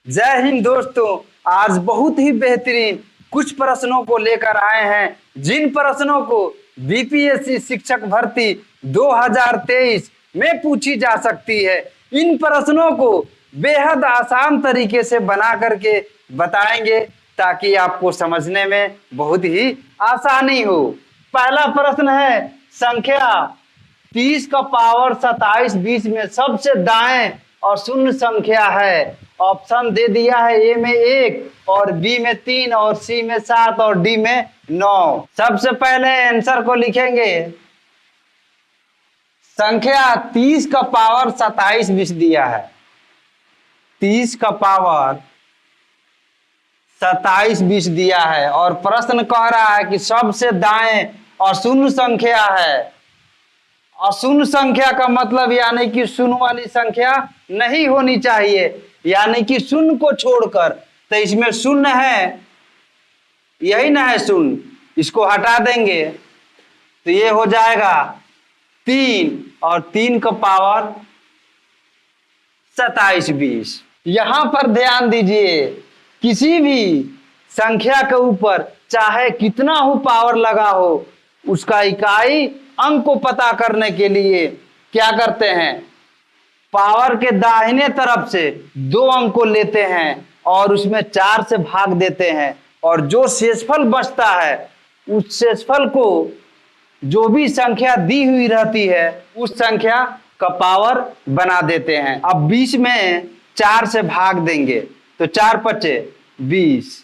जय हिंद दोस्तों। आज बहुत ही बेहतरीन कुछ प्रश्नों को लेकर आए हैं, जिन प्रश्नों को बीपीएससी शिक्षक भर्ती 2023 में पूछी जा सकती है। इन प्रश्नों को बेहद आसान तरीके से बना करके बताएंगे ताकि आपको समझने में बहुत ही आसानी हो। पहला प्रश्न है, संख्या 30 का पावर 27 20 में सबसे दाएं और शून्य संख्या है। ऑप्शन दे दिया है, ए में 1 और बी में 3 और सी में 7 और डी में 9। सबसे पहले आंसर को लिखेंगे। संख्या 30 का पावर 27 20 दिया है। 30 का पावर 27 20 दिया है और प्रश्न कह रहा है कि सबसे दाएं और शून्य संख्या है। अशून्य संख्या का मतलब यानी कि शून्य वाली संख्या नहीं होनी चाहिए, यानी कि शून्य को छोड़कर। तो इसमें शून्य है, यही ना है शून्य, इसको हटा देंगे तो ये हो जाएगा 3 और 3 का पावर 27 20। यहां पर ध्यान दीजिए, किसी भी संख्या के ऊपर चाहे कितना हो पावर लगा हो, उसका इकाई अंक को पता करने के लिए क्या करते हैं, पावर के दाहिने तरफ से 2 अंक को लेते हैं और उसमें 4 से भाग देते हैं और जो शेषफल बचता है उस शेषफल को जो भी संख्या दी हुई रहती है उस संख्या का पावर बना देते हैं। अब 20 में 4 से भाग देंगे तो 4 पचे 20,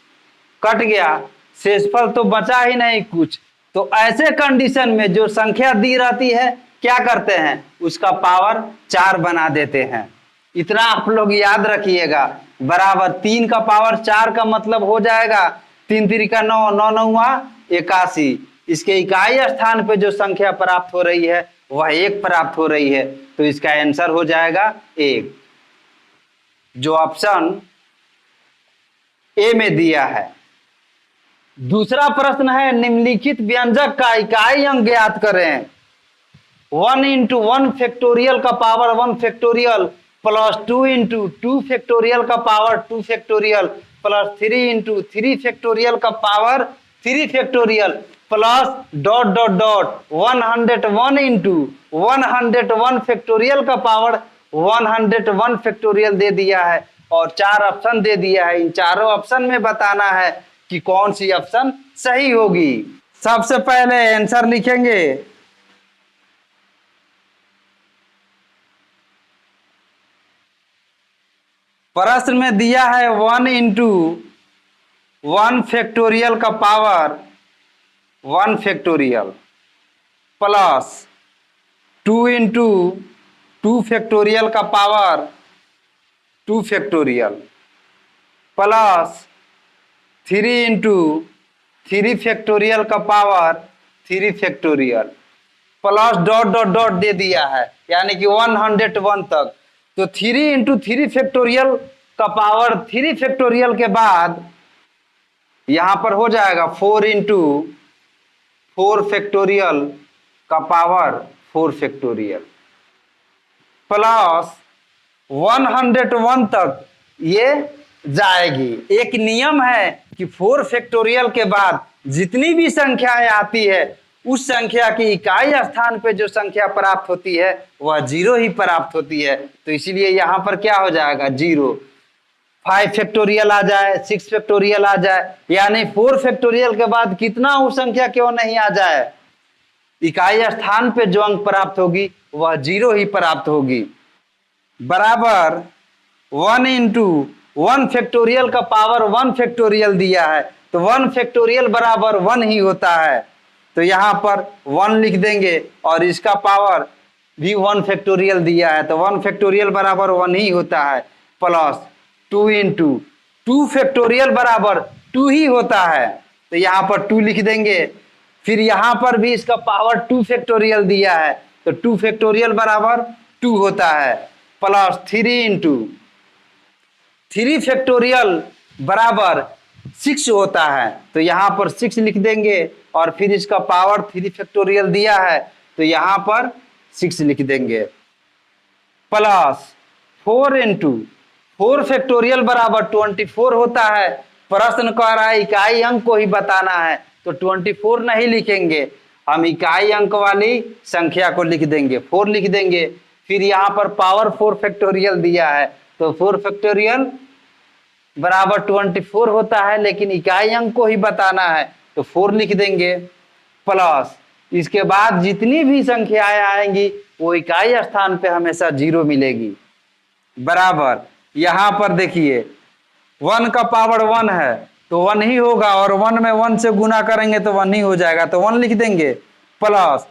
कट गया, शेषफल तो बचा ही नहीं कुछ। तो ऐसे कंडीशन में जो संख्या दी रहती है क्या करते हैं, उसका पावर 4 बना देते हैं। इतना आप लोग याद रखिएगा। बराबर 3 का पावर 4 का मतलब हो जाएगा 3 3 9 9 9 81। इसके इकाई स्थान पे जो संख्या प्राप्त हो रही है वह 1 प्राप्त हो रही है, तो इसका आंसर हो जाएगा 1, जो ऑप्शन ए में दिया है। दूसरा प्रश्न है, निम्नलिखित व्यंजक का इकाई अंक ज्ञात करें। 1 × 1 फैक्टोरियल का पावर 1 फैक्टोरियल प्लस 2 × 2 फैक्टोरियल का पावर 2 फैक्टोरियल प्लस 3 × 3 फैक्टोरियल का power 3 factorial plus dot dot dot 101 × 101 factorial का पावर 101 फैक्टोरियल दे दिया है और 4 ऑप्शन दे दिया है। इन चारों ऑप्शन में बताना है कि कौन सी ऑप्शन सही होगी। सबसे पहले आंसर लिखेंगे। प्रश्न में दिया है 1 × 1 फैक्टोरियल का पावर 1 फैक्टोरियल प्लस 2 × 2 फैक्टोरियल का पावर 2 फैक्टोरियल प्लस 3 × 3 फैक्टोरियल का power 3 factorial plus dot dot dot दे दिया है, यानी कि 101 तक। तो 3 × 3 फैक्टोरियल का पावर 3 फैक्टोरियल के बाद यहां पर हो जाएगा 4 × 4 फैक्टोरियल का पावर 4 फैक्टोरियल प्लस 101 तक ये जाएगी। एक नियम है कि 4 फैक्टोरियल के बाद जितनी भी संख्याएं आती है उस संख्या की इकाई स्थान पे जो संख्या प्राप्त होती है वह 0 ही प्राप्त होती है, तो इसीलिए यहां पर क्या हो जाएगा 0। 5 फैक्टोरियल आ जाए, 6 फैक्टोरियल आ जाए, यानी 4 फैक्टोरियल के बाद कितना हो संख्या क्यों नहीं आ जाए, इकाई स्थान पे जो अंक प्राप्त होगी वह 0 ही प्राप्त होगी। बराबर 1 × 1 फैक्टोरियल का पावर 1 फैक्टोरियल दिया है, तो 1 फैक्टोरियल बराबर 1 ही होता है, तो यहां पर 1 लिख देंगे और इसका पावर भी 1 फैक्टोरियल दिया है, तो 1 फैक्टोरियल बराबर 1 ही होता है प्लस 2 × 2 फैक्टोरियल बराबर 2 ही होता है, तो यहां पर 2 लिख देंगे। फिर यहां पर भी इसका पावर 2 फैक्टोरियल दिया है, तो 2 फैक्टोरियल बराबर 2 होता है प्लस 3 × 3 फैक्टोरियल बराबर 6 होता है, तो यहां पर 6 लिख देंगे और फिर इसका पावर 3 फैक्टोरियल दिया है, तो यहां पर 6 लिख देंगे प्लस 4 × 4 फैक्टोरियल बराबर 24 होता है। प्रश्न कह रहा है इकाई अंक को ही बताना है, तो 24 नहीं लिखेंगे, हम इकाई अंक वाली संख्या को लिख देंगे, 4 लिख देंगे। फिर यहाँ पर पावर 4 फैक्टोरियल दिया है, तो 4 फैक्टोरियल बराबर 24 होता है, लेकिन इकाई अंक को ही बताना है, तो 4 लिख देंगे। प्लस इसके बाद जितनी भी संख्याएं आएंगी वो इकाई स्थान पे हमेशा 0 मिलेगी। बराबर यहां पर देखिए 1 का पावर 1 है तो 1 ही होगा, और 1 में 1 से गुना करेंगे तो 1 ही हो जाएगा, तो 1 लिख देंगे। प्लस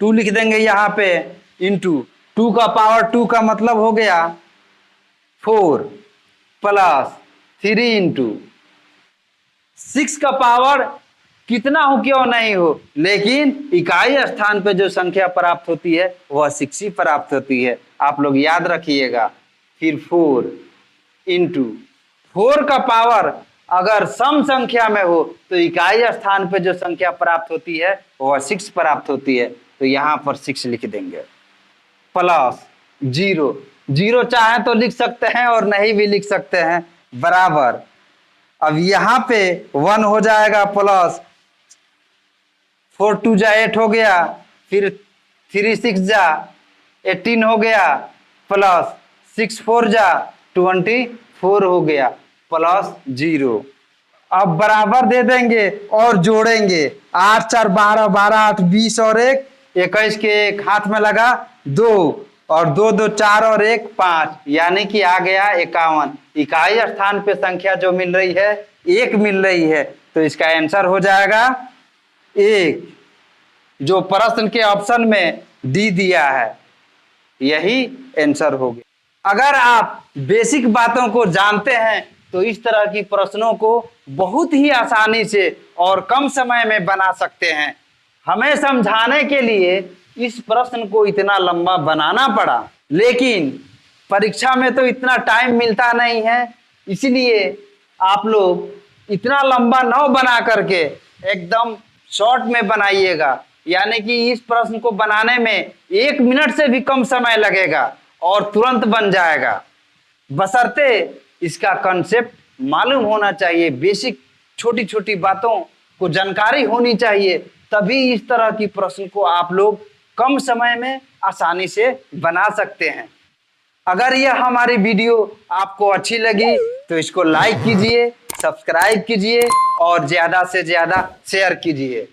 2 लिख देंगे यहाँ पे, इंटू 2 का पावर 2 का मतलब हो गया 4, प्लस 3 इंटू 6 का पावर कितना हो क्यों नहीं हो, लेकिन इकाई स्थान पे जो संख्या प्राप्त होती है वह 6 ही प्राप्त होती है, आप लोग याद रखिएगा। फिर 4 इंटू 4 का पावर अगर सम संख्या में हो तो इकाई स्थान पे जो संख्या प्राप्त होती है वह 6 प्राप्त होती है, तो यहां पर 6 लिख देंगे। प्लस 0, 0 चाहे तो लिख सकते हैं और नहीं भी लिख सकते हैं। बराबर अब यहां पे 1 हो जाएगा, प्लस 4 2 जा 8 हो गया, फिर 3 6 जा 18 हो गया, प्लस 6 4 जा 24 हो गया, प्लस 0। अब बराबर दे देंगे और जोड़ेंगे, 8 4 12, 12 8 20 और 1 21 के एक हाथ में लगा 2 और 2 2 4 और 1 5, यानी कि आ गया 51। इकाई स्थान पे संख्या जो मिल रही है 1 मिल रही है, तो इसका आंसर हो जाएगा 1, जो प्रश्न के ऑप्शन में डी दिया है, यही आंसर हो गया। अगर आप बेसिक बातों को जानते हैं तो इस तरह की प्रश्नों को बहुत ही आसानी से और कम समय में बना सकते हैं। हमें समझाने के लिए इस प्रश्न को इतना लंबा बनाना पड़ा, लेकिन परीक्षा में तो इतना टाइम मिलता नहीं है, इसलिए आप लोग इतना लंबा न बना करके एकदम शॉर्ट में बनाइएगा, यानी कि इस प्रश्न को बनाने में 1 मिनट से भी कम समय लगेगा और तुरंत बन जाएगा। बशर्ते इसका कंसेप्ट मालूम होना चाहिए, बेसिक छोटी छोटी बातों को जानकारी होनी चाहिए, तभी इस तरह की प्रश्न को आप लोग कम समय में आसानी से बना सकते हैं। अगर यह हमारी वीडियो आपको अच्छी लगी तो इसको लाइक कीजिए, सब्सक्राइब कीजिए और ज्यादा से ज्यादा शेयर कीजिए।